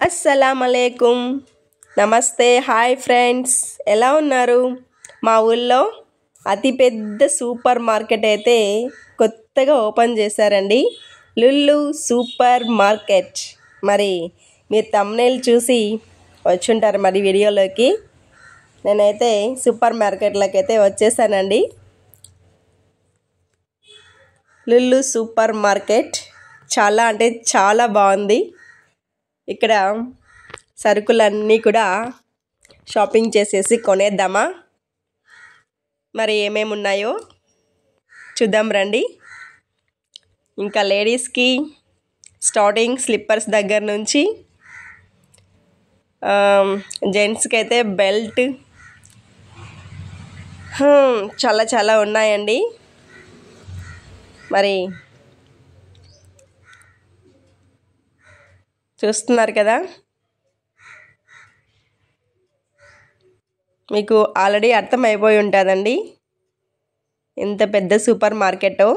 అస్సలామలైకుం. నమస్తే, hi friends, ఎలా ఉన్నారు? మా ఊళ్ళో అతిపెద్ద సూపర్ మార్కెట్ అయితే కొత్తగా ఓపెన్ చేశారండి, లుల్లు సూపర్ మార్కెట్. మరి మీరు థంబ్నెయిల్ చూసి వచ్చుంటారు మరి వీడియోలోకి. నేనైతే సూపర్ మార్కెట్లోకి అయితే వచ్చేసానండి. లుల్లు సూపర్ మార్కెట్ చాలా అంటే చాలా బాగుంది. ఇక్కడ సరుకులన్నీ కూడా షాపింగ్ చేసేసి కొనేద్దామా? మరి ఏమేమి ఉన్నాయో చూద్దాం రండి. ఇంకా లేడీస్కి స్టార్టింగ్ స్లిప్పర్స్ దగ్గర నుంచి జెంట్స్కి అయితే బెల్ట్ చాలా చాలా ఉన్నాయండి. మరి చూస్తున్నారు కదా, మీకు ఆల్రెడీ అర్థమైపోయి ఉంటుందండి ఎంత పెద్ద సూపర్ మార్కెటో.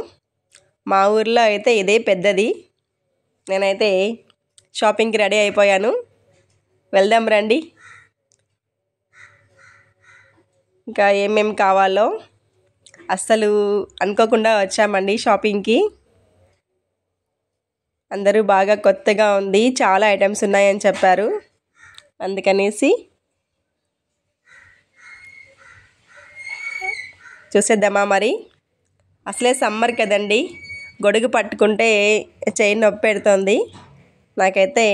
మా ఊర్లో అయితే ఇదే పెద్దది. నేనైతే షాపింగ్కి రెడీ అయిపోయాను, వెళ్దాం రండి. ఇంకా ఏమేమి కావాలో అస్సలు అనుకోకుండా వచ్చామండి షాపింగ్కి. అందరూ బాగా కొత్తగా ఉంది, చాలా ఐటమ్స్ ఉన్నాయని చెప్పారు, అందుకనేసి చూసేద్దామా మరి. అసలే సమ్మర్ కదండి, గొడుగు పట్టుకుంటే చెయ్యి నొప్పి పెడుతుంది. నాకైతే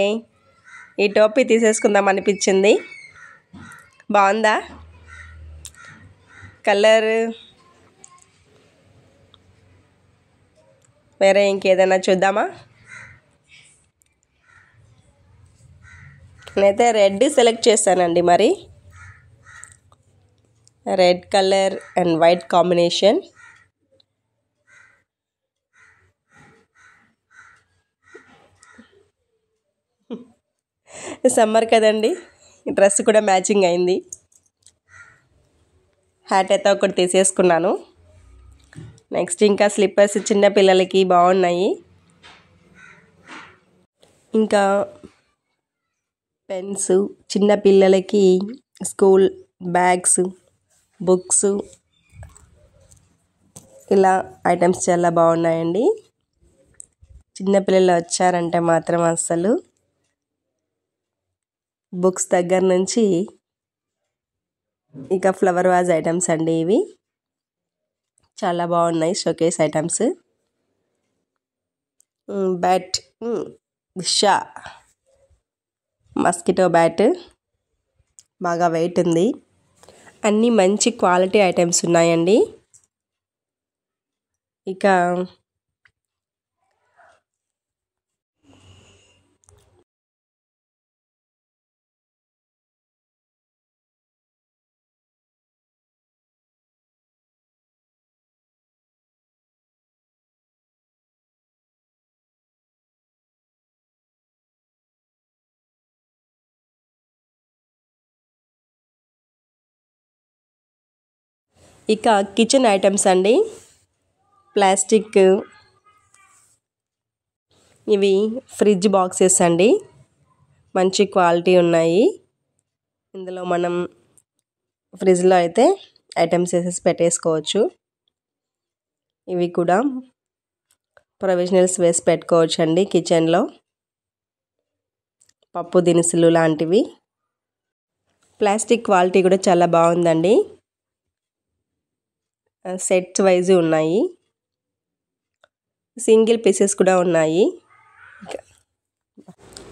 ఈ టోపీ తీసేసుకుందాం అనిపించింది. బాగుందా కలర్? వేరే ఇంకేదైనా చూద్దామా? నేనైతే రెడ్ సెలెక్ట్ చేశానండి. మరి red colour and white combination. Summer కదండి, డ్రెస్ కూడా మ్యాచింగ్ అయింది. హ్యాట్ అయితే ఒకటి తీసేసుకున్నాను. నెక్స్ట్ ఇంకా స్లిప్పర్స్ చిన్న పిల్లలకి బాగున్నాయి. ఇంకా పెన్స్, చిన్న పిల్లలకి స్కూల్ బ్యాగ్స్, బుక్స్, ఇలా ఐటమ్స్ చాలా బాగున్నాయండి. చిన్నపిల్లలు వచ్చారంటే మాత్రం అస్సలు బుక్స్ దగ్గర నుంచి ఇక ఫ్లవర్ వాజ్ ఐటమ్స్ అండి, ఇవి చాలా బాగున్నాయి. Showcase items. Bat, Shah mosquito bat బాగా వెయిట్ ఉంది. అన్నీ మంచి క్వాలిటీ ఐటమ్స్ ఉన్నాయండి. ఇక ఇక కిచెన్ ఐటమ్స్ అండి. ప్లాస్టిక్ ఇవి ఫ్రిడ్జ్ బాక్సెస్ అండి, మంచి క్వాలిటీ ఉన్నాయి. ఇందులో మనం ఫ్రిడ్జ్లో అయితే ఐటమ్స్ వేసేసి పెట్టేసుకోవచ్చు. ఇవి కూడా ప్రొవిజనల్స్ వేసి పెట్టుకోవచ్చు అండి కిచెన్లో, పప్పు దినుసులు లాంటివి. ప్లాస్టిక్ క్వాలిటీ కూడా చాలా బాగుందండి. సెట్స్ వైజ్ ఉన్నాయి, సింగిల్ పీసెస్ కూడా ఉన్నాయి.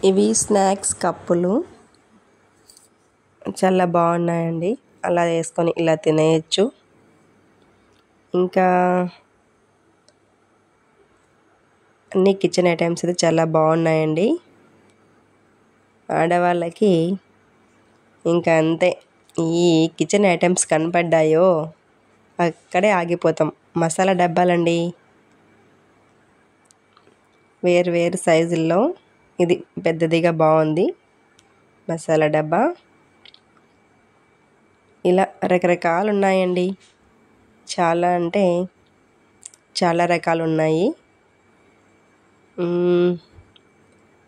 ఇవి స్నాక్స్ కప్పులు చాలా బాగున్నాయండి, అలా వేసుకొని ఇలా తినేయచ్చు. ఇంకా అన్ని కిచెన్ ఐటమ్స్ అయితే చాలా బాగున్నాయండి. ఆడవాళ్ళకి ఇంకా అంతే, ఈ కిచెన్ ఐటమ్స్ కనపడ్డాయో అక్కడే ఆగిపోతాం. మసాలా డబ్బాలండి, వేరు వేరు సైజుల్లో. ఇది పెద్దదిగా బాగుంది మసాలా డబ్బా. ఇలా రకరకాలు ఉన్నాయండి, చాలా అంటే చాలా రకాలు ఉన్నాయి.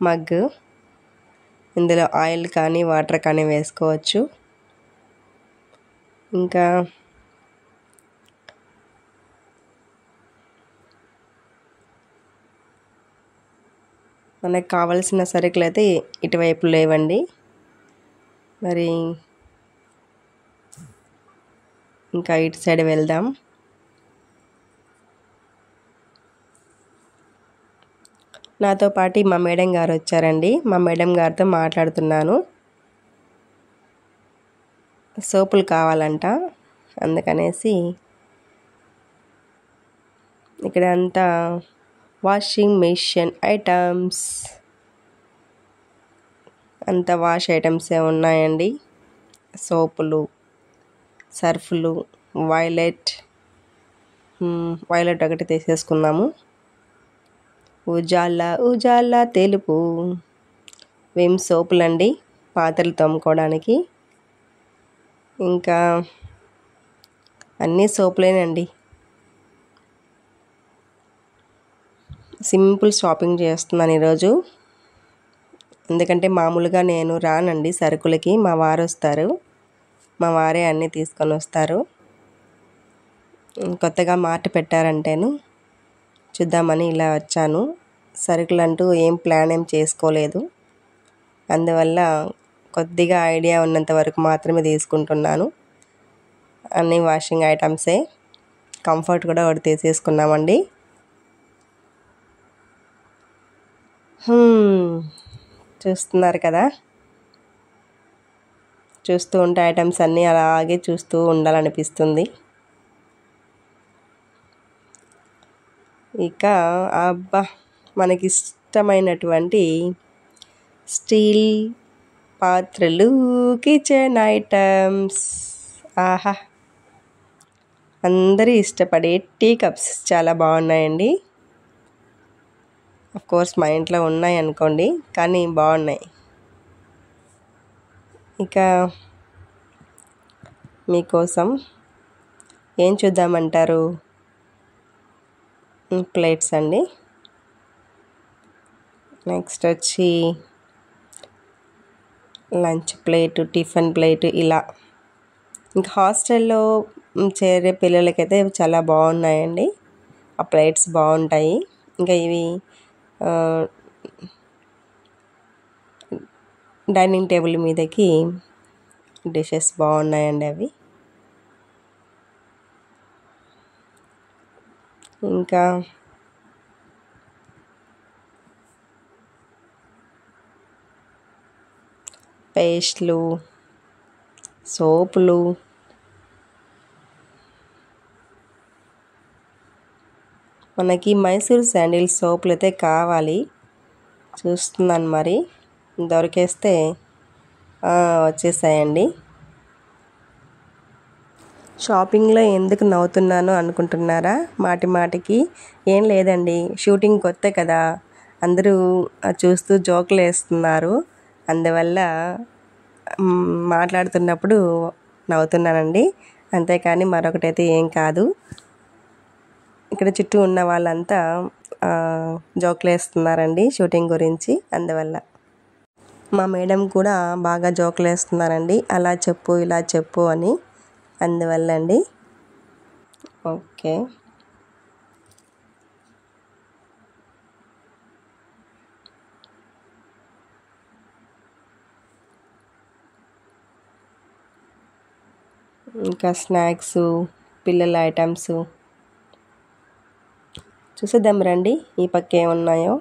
మగ్, ఇందులో ఆయిల్ కానీ వాటర్ కానీ వేసుకోవచ్చు. ఇంకా మనకు కావలసిన సరుకులు అయితే ఇటువైపు లేవండి. మరి ఇంకా ఇటు సైడ్ వెళ్దాం. నాతో పాటు మా మేడం గారు వచ్చారండి. మా మేడం గారితో మాట్లాడుతున్నాను. సోపులు కావాలంట, అందుకనేసి ఇక్కడ అంతా వాషింగ్ మెషిన్ ఐటమ్స్, అంతా వాష్ ఐటమ్సే ఉన్నాయండి. సోపులు, సర్ఫులు, వైలెట్ ఒకటి తీసేసుకున్నాము. ఉజాలా తెలుపు విమ్ సోపులండి, పాత్రలు తోముకోవడానికి. ఇంకా అన్నీ సోపులేనండి. సింపుల్ షాపింగ్ చేస్తున్నాను ఈరోజు. ఎందుకంటే మామూలుగా నేను రానండి సరుకులకి, మా వారు వస్తారు. మా వారే అన్నీ తీసుకొని వస్తారు. కొత్తగా మార్ట్ పెట్టారంటేను చూద్దామని ఇలా వచ్చాను. సరుకులు అంటూ ప్లాన్ చేసుకోలేదు. అందువల్ల కొద్దిగా ఐడియా ఉన్నంత వరకు మాత్రమే తీసుకుంటున్నాను. అన్నీ వాషింగ్ ఐటమ్సే. కంఫర్ట్ కూడా ఒకటి తీసేసుకున్నామండి. చూస్తున్నారు కదా, చూస్తూ ఉంటే ఐటమ్స్ అన్నీ అలాగే చూస్తూ ఉండాలనిపిస్తుంది. ఇక మనకి ఇష్టమైనటువంటి స్టీల్ పాత్రలు, కిచెన్ ఐటమ్స్, ఆహా అందరూ ఇష్టపడే టీ కప్స్ చాలా బాగున్నాయండి. కోర్స్ మా ఇంట్లో ఉన్నాయి అనుకోండి, కానీ బాగున్నాయి. ఇక మీకోసం ఏం చూద్దామంటారు? ప్లేట్స్ అండి. నెక్స్ట్ వచ్చి లంచ్ ప్లేటు, టిఫిన్ ప్లేటు, ఇలా. ఇంకా హాస్టల్లో చేరే పిల్లలకైతే చాలా బాగున్నాయండి. ఆ ప్లేట్స్ బాగుంటాయి. ఇంకా ఇవి డైనింగ్ టేబుల్ మీదకి డిషెస్ బాగున్నాయండి అవి. ఇంకా పేస్ట్లు, సోపులు, మనకి మైసూర్ శాండిల్ సోపులు అయితే కావాలి. చూస్తున్నాను, మరి దొరికేస్తే వచ్చేసాయండి. షాపింగ్లో ఎందుకు నవ్వుతున్నాను అనుకుంటున్నారా? మాటికి ఏం లేదండి, షూటింగ్ కొత్త కదా, అందరూ చూస్తూ జోకులు వేస్తున్నారు. అందువల్ల మాట్లాడుతున్నప్పుడు నవ్వుతున్నానండి, అంతేకాని మరొకటైతే ఏం కాదు. ఇక్కడ చుట్టూ ఉన్న వాళ్ళంతా జోకులు వేస్తున్నారండి షూటింగ్ గురించి, అందువల్ల. మా మేడం కూడా బాగా జోకులు వేస్తున్నారండి, అలా చెప్పు ఇలా చెప్పు అని, అందువల్ల అండి. ఓకే, ఇంకా స్నాక్స్, పిల్లల ఐటమ్స్ చూసేద్దాం రండి, ఈ పక్క ఏమున్నాయో.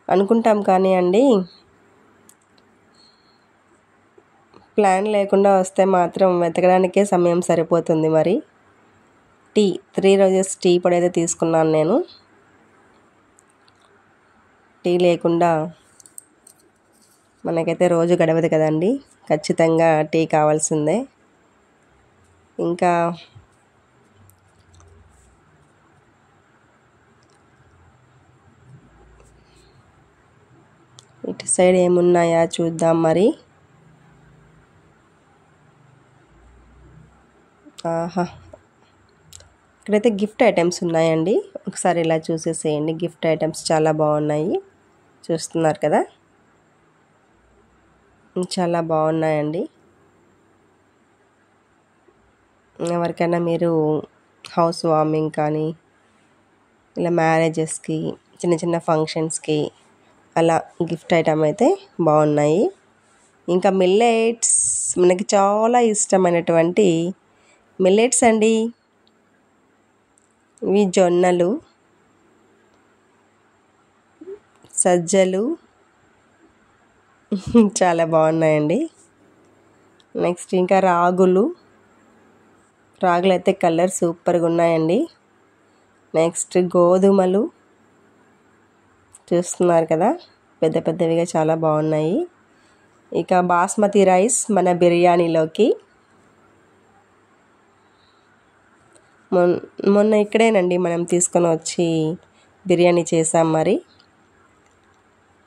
అనుకుంటాం కానీ అండి, ప్లాన్ లేకుండా వస్తే మాత్రం వెతకడానికే సమయం సరిపోతుంది. మరి 3 రోజెస్ టీ పొడి అయితే తీసుకున్నాను నేను. టీ లేకుండా మనకైతే రోజు గడవదు కదండి, ఖచ్చితంగా టీ కావాల్సిందే. ఇంకా ఇటు సైడ్ ఏమున్నాయా చూద్దాం మరి. ఆహా! ఇక్కడైతే గిఫ్ట్ ఐటమ్స్ ఉన్నాయండి. ఒకసారి ఇలా చూసేసేయండి. గిఫ్ట్ ఐటమ్స్ చాలా బాగున్నాయి. చూస్తున్నారు కదా, చాలా బాగున్నాయండి. ఎవరికైనా మీరు హౌస్ వార్మింగ్ కానీ ఇలా మ్యారేజెస్కి, చిన్న చిన్న ఫంక్షన్స్కి అలా గిఫ్ట్ ఐటమ్ అయితే బాగున్నాయి. ఇంకా మిల్లెట్స్ మనకి చాలా ఇష్టమైనటువంటి మిల్లెట్స్ అండి. ఇవి జొన్నలు, సజ్జలు చాలా బాగున్నాయండి. నెక్స్ట్ ఇంకా రాగులు అయితే కలర్ సూపర్గా ఉన్నాయండి. నెక్స్ట్ గోధుమలు చూస్తున్నారు కదా, పెద్ద పెద్దవిగా చాలా బాగున్నాయి. ఇక బాస్మతి రైస్ మన బిర్యానీలోకి మొన్న ఇక్కడేనండి మనం తీసుకొని వచ్చి బిర్యానీ చేసాం. మరి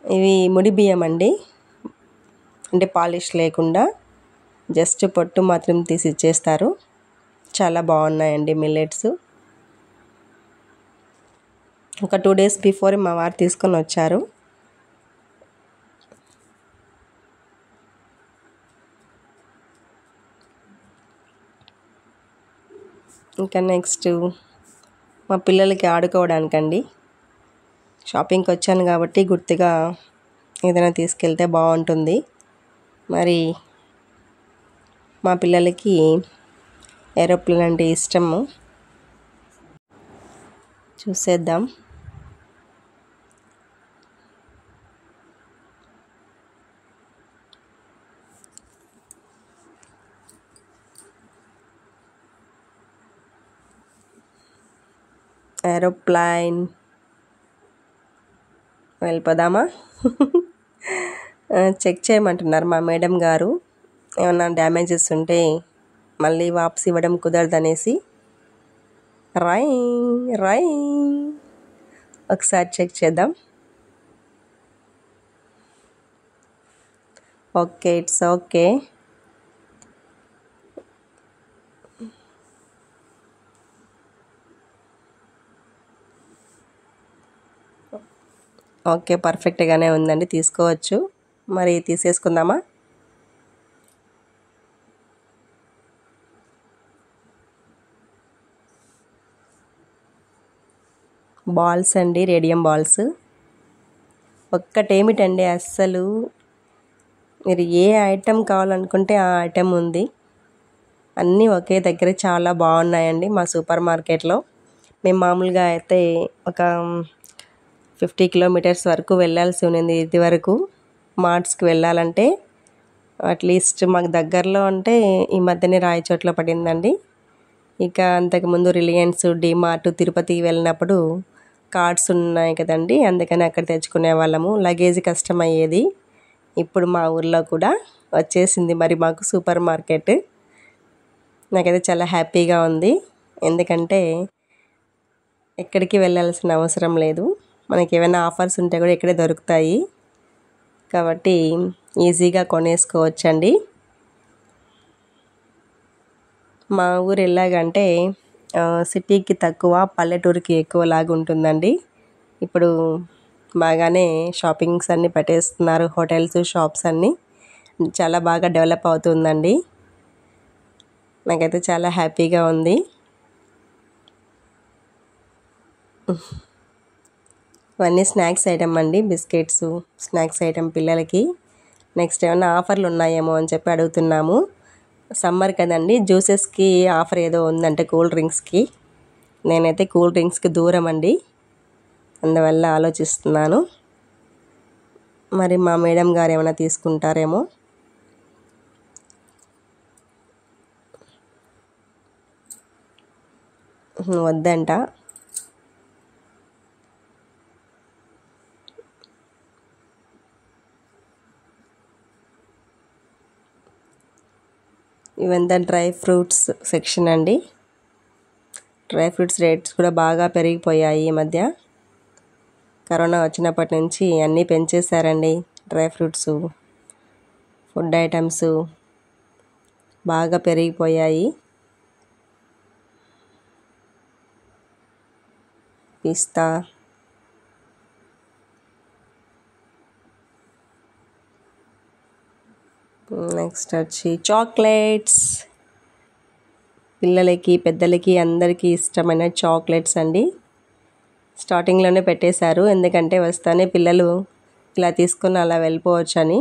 ఇవి ముడి బియ్యం అండి, అంటే పాలిష్ లేకుండా జస్ట్ పొట్టు మాత్రం తీసి ఇచ్చేస్తారు. చాలా బాగున్నాయండి మిల్లెట్స్. ఒక 2 days బిఫోర్ మా వారు తీసుకొని వచ్చారు. ఇంకా నెక్స్ట్ మా పిల్లలకి ఆడుకోవడానికండి షాపింగ్కి వచ్చాను కాబట్టి గుర్తుగా ఏదైనా తీసుకెళ్తే బాగుంటుంది. మరి మా పిల్లలకి ఏరోప్లేన్ అంటే ఇష్టము. చూసేద్దాం. ఏరోప్లేన్ వెళ్ళిపోదామా? చెక్ చేయమంటున్నారు మా మేడం గారు. ఏమన్నా డ్యామేజెస్ ఉంటే మళ్ళీ వాపస్ ఇవ్వడం కుదరదనేసి. రై ఒకసారి చెక్ చేద్దాం. Okay, it's okay. ఓకే, పర్ఫెక్ట్గానే ఉందండి, తీసుకోవచ్చు. మరి తీసేసుకుందామా? బాల్స్ అండి, రేడియం బాల్స్. ఒక్కటేమిటండి అస్సలు మీరు ఏ ఐటెం కావాలనుకుంటే ఆ ఐటెం ఉంది. అన్నీ ఒకే దగ్గర చాలా బాగున్నాయండి మా సూపర్ మార్కెట్లో. మేము మామూలుగా అయితే ఒక 50 kilometers వరకు వెళ్ళాల్సి ఉన్నింది ఇది వరకు మార్ట్స్కి వెళ్ళాలంటే. అట్లీస్ట్ మాకు దగ్గరలో అంటే ఈ మధ్యనే రాయచోట్ల పడిందండి. ఇక అంతకుముందు రిలయన్స్, డిమార్ట్, తిరుపతికి వెళ్ళినప్పుడు కార్డ్స్ ఉన్నాయి కదండి, అందుకని అక్కడ తెచ్చుకునే వాళ్ళము. లగేజ్ కష్టం అయ్యేది. ఇప్పుడు మా ఊర్లో కూడా వచ్చేసింది మరి మాకు సూపర్ మార్కెట్. నాకైతే చాలా హ్యాపీగా ఉంది, ఎందుకంటే ఎక్కడికి వెళ్ళాల్సిన అవసరం లేదు. మనకి ఏమైనా ఆఫర్స్ ఉంటే కూడా ఇక్కడే దొరుకుతాయి కాబట్టి ఈజీగా కొనేసుకోవచ్చండి. మా ఊరు ఎలాగంటే సిటీకి తక్కువ, పల్లెటూరుకి ఎక్కువ లాగా ఉంటుందండి. ఇప్పుడు బాగానే షాపింగ్స్ అన్నీ పెట్టేస్తున్నారు, హోటల్స్, షాప్స్ అన్నీ చాలా బాగా డెవలప్ అవుతుందండి. నాకైతే చాలా హ్యాపీగా ఉంది. ఇవన్నీ స్నాక్స్ ఐటమ్ అండి, బిస్కెట్స్, స్నాక్స్ ఐటమ్ పిల్లలకి. నెక్స్ట్ ఏమైనా ఆఫర్లు ఉన్నాయేమో అని చెప్పి అడుగుతున్నాము. సమ్మర్ కదండి, జ్యూసెస్కి ఆఫర్ ఏదో ఉందంటే కూల్ డ్రింక్స్కి. నేనైతే కూల్ డ్రింక్స్కి దూరం అండి, అందువల్ల ఆలోచిస్తున్నాను. మరి మా మేడం గారు ఏమైనా తీసుకుంటారేమో. వద్దంట. ఇవంతా డ్రై ఫ్రూట్స్ సెక్షన్ అండి. డ్రై ఫ్రూట్స్ రేట్స్ కూడా బాగా పెరిగిపోయాయి ఈ మధ్య. కరోనా వచ్చినప్పటి నుంచి అన్నీ పెంచేశారండి. డ్రై ఫ్రూట్స్, ఫుడ్ ఐటమ్స్ బాగా పెరిగిపోయాయి. పిస్తా, నెక్స్ట్ వచ్చి చాక్లెట్స్, పిల్లలకి పెద్దలకి అందరికీ ఇష్టమైన చాక్లెట్స్ అండి. స్టార్టింగ్లోనే పెట్టేశారు, ఎందుకంటే వస్తానే పిల్లలు ఇలా తీసుకొని అలా వెళ్ళిపోవచ్చని.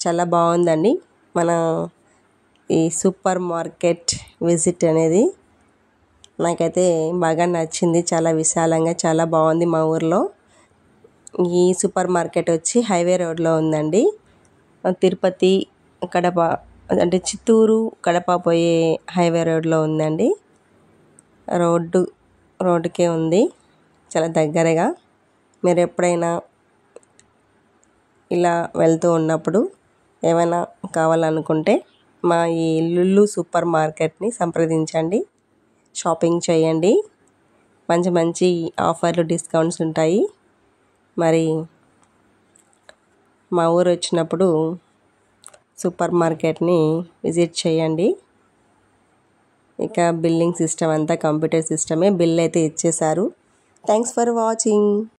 చాలా బాగుందండి మన ఈ సూపర్ మార్కెట్ విజిట్ అనేది. నాకైతే బాగా నచ్చింది, చాలా విశాలంగా చాలా బాగుంది. మా ఊర్లో ఈ సూపర్ మార్కెట్ వచ్చి హైవే రోడ్లో ఉందండి. తిరుపతి కడప అంటే చిత్తూరు కడప పోయే హైవే రోడ్లో ఉందండి. రోడ్డుకే ఉంది, చాలా దగ్గరగా. మీరు ఎప్పుడైనా ఇలా వెళ్తూ ఉన్నప్పుడు ఏమైనా కావాలనుకుంటే మా ఈ లుల్లు సూపర్ మార్కెట్ని సంప్రదించండి, షాపింగ్ చేయండి. మంచి మంచి ఆఫర్లు, డిస్కౌంట్స్ ఉంటాయి. మరి మా ఊరు వచ్చినప్పుడు సూపర్ మార్కెట్ని విజిట్ చేయండి. ఇక బిల్లింగ్ సిస్టమ్ అంతా కంప్యూటర్ సిస్టమే, బిల్ అయితే ఇచ్చేశారు. Thanks for watching.